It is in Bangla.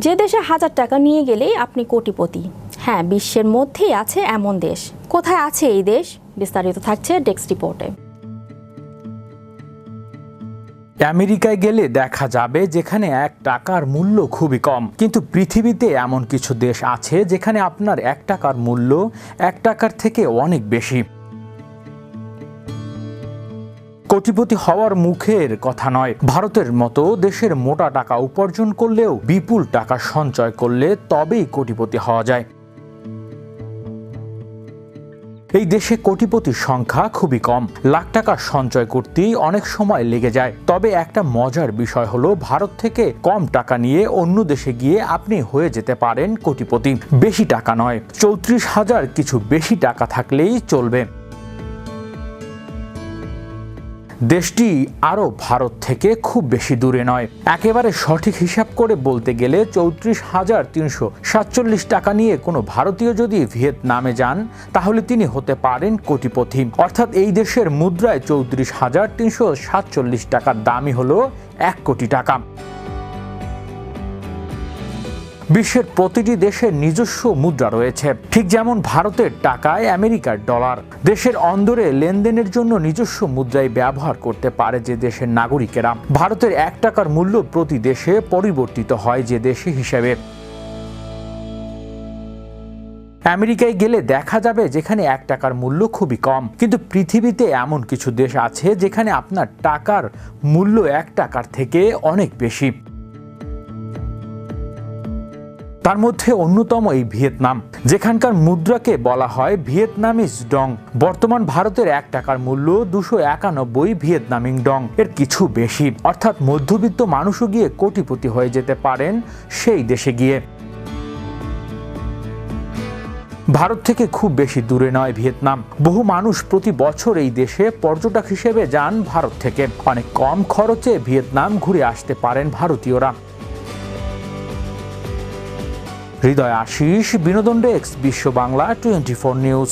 যে দেশে 1000 টাকা নিয়ে গেলেই আপনি কোটিপতি। হ্যাঁ, বিশ্বের মধ্যেই আছে এমন দেশ। কোথায় আছে এই দেশ? বিস্তারিত থাকছে ডেস্ক রিপোর্টে। আমেরিকায় গেলে দেখা যাবে যেখানে 1 টাকার মূল্য খুবই কম, কিন্তু পৃথিবীতে এমন কিছু দেশ আছে যেখানে আপনার 1 টাকার মূল্য 1 টাকার থেকে অনেক বেশি। কোটিপতি হওয়ার মুখের কথা নয়, ভারতের মতো দেশের মোটা টাকা উপার্জন করলেও বিপুল টাকা সঞ্চয় করলে তবেই কোটিপতি হওয়া যায়। এই দেশে কোটিপতির সংখ্যা খুবই কম, লাখ টাকা সঞ্চয় করতেই অনেক সময় লেগে যায়। তবে একটা মজার বিষয় হলো, ভারত থেকে কম টাকা নিয়ে অন্য দেশে গিয়ে আপনি হয়ে যেতে পারেন কোটিপতি। বেশি টাকা নয়, 34,000 কিছু বেশি টাকা থাকলেই চলবে। দেশটি আরও ভারত থেকে খুব বেশি দূরে নয়। একেবারে সঠিক হিসাব করে বলতে গেলে 34,347 টাকা নিয়ে কোনো ভারতীয় যদি ভিয়েতনামে যান, তাহলে তিনি হতে পারেন কোটিপতি। অর্থাৎ এই দেশের মুদ্রায় 34,347 টাকার দামই হলো 1 কোটি টাকা। বিশ্বের প্রতিটি দেশের নিজস্ব মুদ্রা রয়েছে, ঠিক যেমন ভারতের টাকায় আমেরিকার ডলার। দেশের অন্দরে লেনদেনের জন্য নিজস্ব মুদ্রাই ব্যবহার করতে পারে যে দেশের নাগরিকেরা। ভারতের 1 টাকার মূল্য প্রতি দেশে পরিবর্তিত হয় যে দেশে হিসেবে। আমেরিকায় গেলে দেখা যাবে যেখানে 1 টাকার মূল্য খুবই কম, কিন্তু পৃথিবীতে এমন কিছু দেশ আছে যেখানে আপনার টাকার মূল্য 1 টাকার থেকে অনেক বেশি। তার মধ্যে অন্যতম এই ভিয়েতনাম, যেখানকার মুদ্রাকে বলা হয় ভিয়েতনামিজ ডং। বর্তমান ভারতের 1 টাকার মূল্য 291 ভিয়েতনামিং ডং, এর কিছু বেশি। অর্থাৎ মধ্যবিত্ত মানুষও গিয়ে কোটিপতি হয়ে যেতে পারেন সেই দেশে গিয়ে। ভারত থেকে খুব বেশি দূরে নয় ভিয়েতনাম। বহু মানুষ প্রতি বছর এই দেশে পর্যটক হিসেবে যান ভারত থেকে। অনেক কম খরচে ভিয়েতনাম ঘুরে আসতে পারেন ভারতীয়রা। হৃদয় আশিস, বিনোদন ডেস্ক, বিশ্ব বাংলা 24 নিউজ।